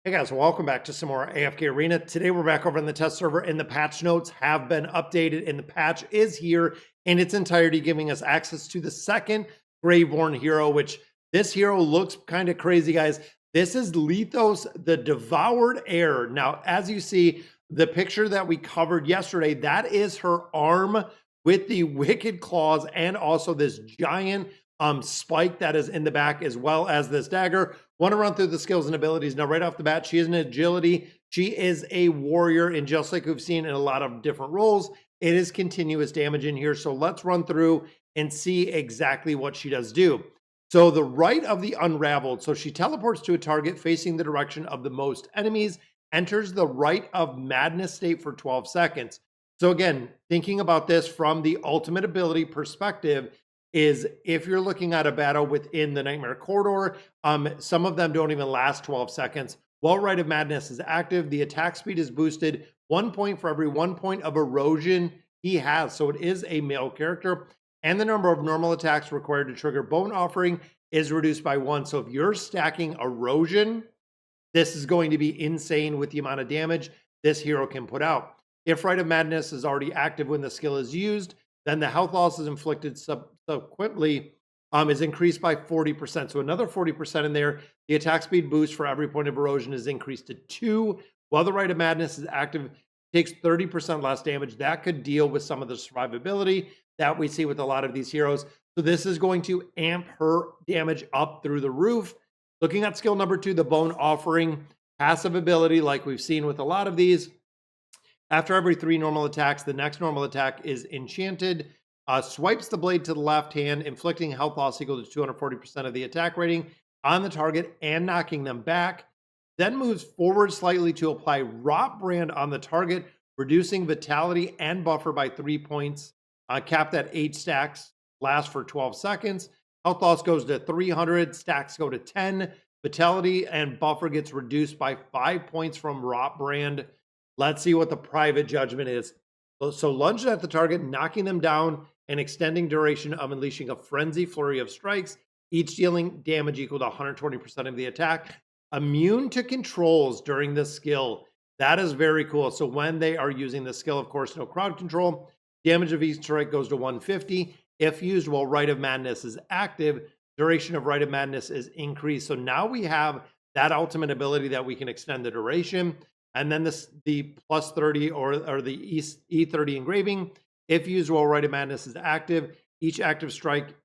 Hey guys, welcome back to some more AFK Arena. Today we're back over in the test server and the patch notes have been updated and the patch is here in its entirety, giving us access to the second Graveborn hero, which this hero looks kind of crazy, guys. This is Lethos, the Devoured Heir. Now, as you see, the picture that we covered yesterday, that is her arm with the wicked claws and also this giant spike that is in the back, as well as this dagger. Want to run through the skills and abilities. Now, right off the bat, she is an agility. She is a warrior, and just like we've seen in a lot of different roles, it is continuous damage in here. So let's run through and see exactly what she does do. So the right of the Unraveled. So she teleports to a target facing the direction of the most enemies, enters the Rite of Madness state for 12 seconds. So again, thinking about this from the ultimate ability perspective, is if you're looking at a battle within the Nightmare Corridor, some of them don't even last 12 seconds. While Rite of Madness is active, the attack speed is boosted 1 point for every 1 point of erosion he has. So it is a male character. And the number of normal attacks required to trigger Bone Offering is reduced by 1. So if you're stacking erosion, this is going to be insane with the amount of damage this hero can put out. If Rite of Madness is already active when the skill is used, then the health loss is inflicted subsequently is increased by 40%. So another 40% in there. The attack speed boost for every point of erosion is increased to 2. While the Rite of Madness is active, takes 30% less damage. That could deal with some of the survivability that we see with a lot of these heroes. So this is going to amp her damage up through the roof. Looking at skill number 2, the Bone Offering passive ability, like we've seen with a lot of these. After every 3 normal attacks, the next normal attack is enchanted. Swipes the blade to the left hand, inflicting health loss equal to 240% of the attack rating on the target and knocking them back. Then moves forward slightly to apply Rot Brand on the target, reducing vitality and buffer by 3 points. Capped at 8 stacks, lasts for 12 seconds. Health loss goes to 300, stacks go to 10. Vitality and buffer gets reduced by 5 points from Rot Brand. Let's see what the private judgment is. So lunge at the target, knocking them down and extending duration of unleashing a frenzy flurry of strikes, each dealing damage equal to 120% of the attack. Immune to controls during this skill. That is very cool. So when they are using the skill, of course, no crowd control, damage of each strike goes to 150. If used while Rite of Madness is active, duration of Rite of Madness is increased. So now we have that ultimate ability that we can extend the duration. And then the plus 30 or the E30 engraving. If used while Rite of Madness is active, each active strike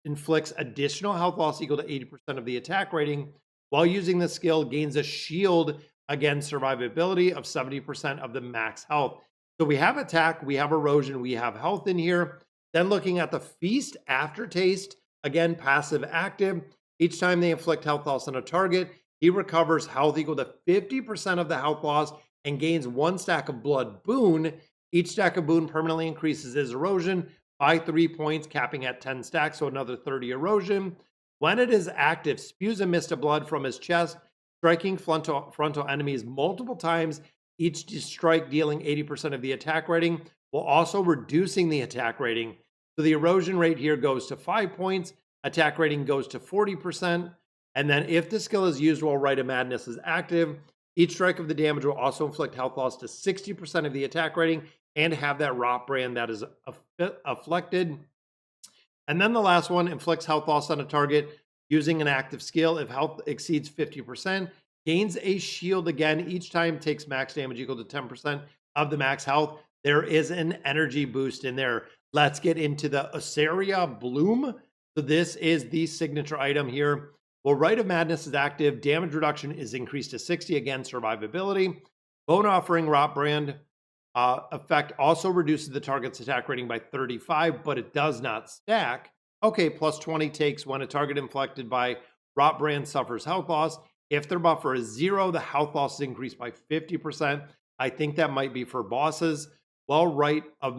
inflicts additional health loss equal to 80% of the attack rating. While using the skill, gains a shield against survivability of 70% of the max health. So we have attack, we have erosion, we have health in here. Then looking at the Feast Aftertaste, again, passive active. Each time they inflict health loss on a target, he recovers health equal to 50% of the health loss and gains 1 stack of blood boon. Each stack of boon permanently increases his erosion by 3 points, capping at 10 stacks, so another 30 erosion. When it is active, spews a mist of blood from his chest, striking frontal enemies multiple times, each strike dealing 80% of the attack rating, while also reducing the attack rating. So the erosion rate here goes to 5 points, attack rating goes to 40%. And then if the skill is used while Rite of Madness is active, each strike of the damage will also inflict health loss to 60% of the attack rating and have that Rot Brand that is afflicted. And then the last one, inflicts health loss on a target using an active skill. If health exceeds 50%, gains a shield again. Each time takes max damage equal to 10% of the max health. There is an energy boost in there. Let's get into the Osaria Bloom. So this is the signature item here. While Rite of Madness is active, damage reduction is increased to 60, again, survivability. Bone Offering Rot Brand effect also reduces the target's attack rating by 35, but it does not stack. Okay, plus 20 takes when a target inflicted by Rot Brand suffers health loss. If their buffer is 0, the health loss is increased by 50%. I think that might be for bosses. While Rite of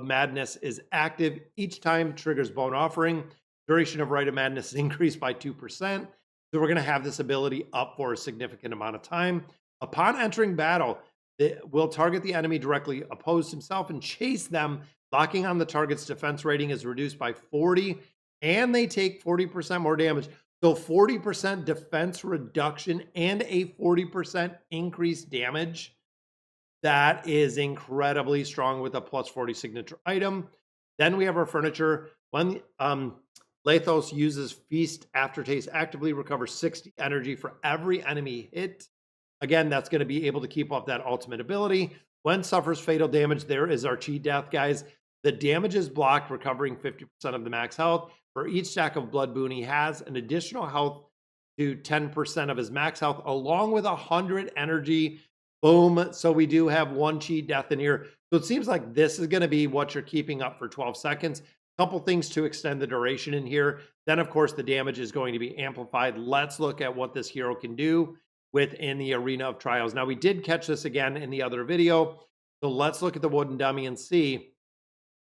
Madness is active, each time triggers Bone Offering. Duration of Rite of Madness is increased by 2%. So we're going to have this ability up for a significant amount of time. Upon entering battle, it will target the enemy directly opposed himself and chase them. Locking on the target's defense rating is reduced by 40, and they take 40% more damage. So 40% defense reduction and a 40% increased damage. That is incredibly strong with a plus 40 signature item. Then we have our furniture. When Lethos uses Feast Aftertaste, actively recovers 60 energy for every enemy hit. Again, that's going to be able to keep up that ultimate ability. When suffers fatal damage, there is our cheat death, guys. The damage is blocked, recovering 50% of the max health. For each stack of blood boon, he has an additional health to 10% of his max health, along with 100 energy. Boom. So we do have one cheat death in here. So it seems like this is going to be what you're keeping up for 12 seconds. Couple things to extend the duration in here. Then, of course, the damage is going to be amplified. Let's look at what this hero can do within the Arena of Trials. Now, we did catch this again in the other video. So let's look at the wooden dummy and see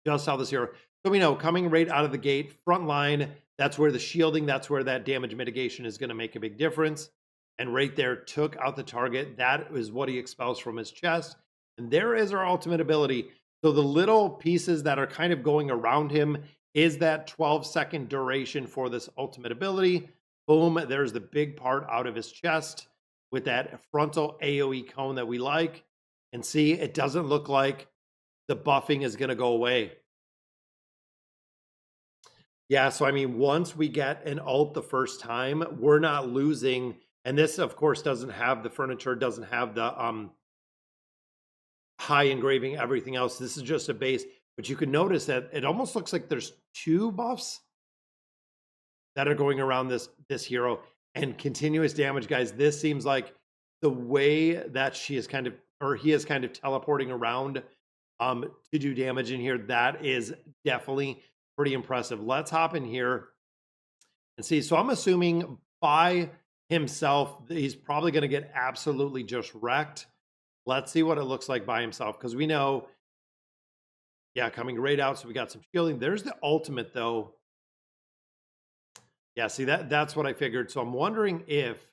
just how this hero. So we know coming right out of the gate, front line, that's where the shielding, that's where that damage mitigation is going to make a big difference. And right there, took out the target. That is what he expels from his chest. And there is our ultimate ability. So the little pieces that are kind of going around him is that 12-second duration for this ultimate ability. Boom, there's the big part out of his chest with that frontal AoE cone that we like. And see, it doesn't look like the buffing is going to go away. Yeah, so I mean, once we get an ult the first time, we're not losing. And this, of course, doesn't have the furniture, doesn't have the high engraving, everything else. This is just a base. But you can notice that it almost looks like there's two buffs that are going around this hero. And continuous damage, guys. This seems like the way that she is kind of, or he is kind of teleporting around to do damage in here. That is definitely pretty impressive. Let's hop in here and see. So I'm assuming by himself, he's probably going to get absolutely just wrecked. Let's see what it looks like by himself, because we know, yeah, coming right out. So we got some shielding. There's the ultimate, though. Yeah, see, that's what I figured. So I'm wondering if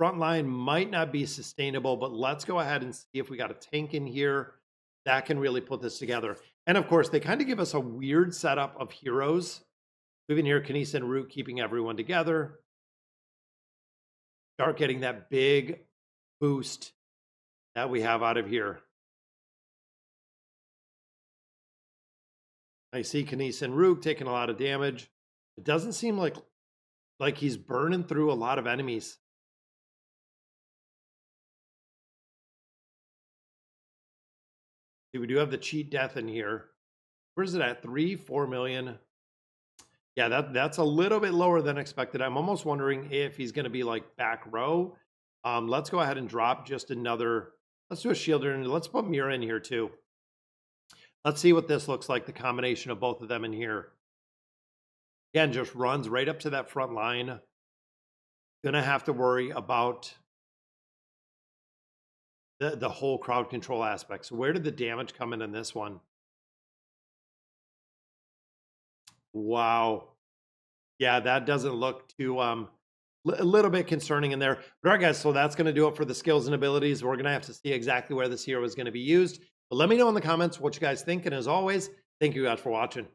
frontline might not be sustainable, but let's go ahead and see if we got a tank in here that can really put this together. And of course, they kind of give us a weird setup of heroes. We've been here, Kinisa and Root keeping everyone together. Start getting that big boost that we have out of here. I see Kinisa and Root taking a lot of damage. It doesn't seem like he's burning through a lot of enemies. See, we do have the cheat death in here. Where's it at? 3-4 million. Yeah, that's a little bit lower than expected. I'm almost wondering if he's going to be like back row. Let's go ahead and drop just another. Let's do a shielder and let's put Mira in here too. Let's see what this looks like, the combination of both of them in here. Again, just runs right up to that front line. Gonna have to worry about the whole crowd control aspect. So where did the damage come in this one? Wow. Yeah, that doesn't look too a little bit concerning in there. But all right, guys, so that's going to do it for the skills and abilities. We're going to have to see exactly where this hero is going to be used. But let me know in the comments what you guys think. And as always, thank you guys for watching.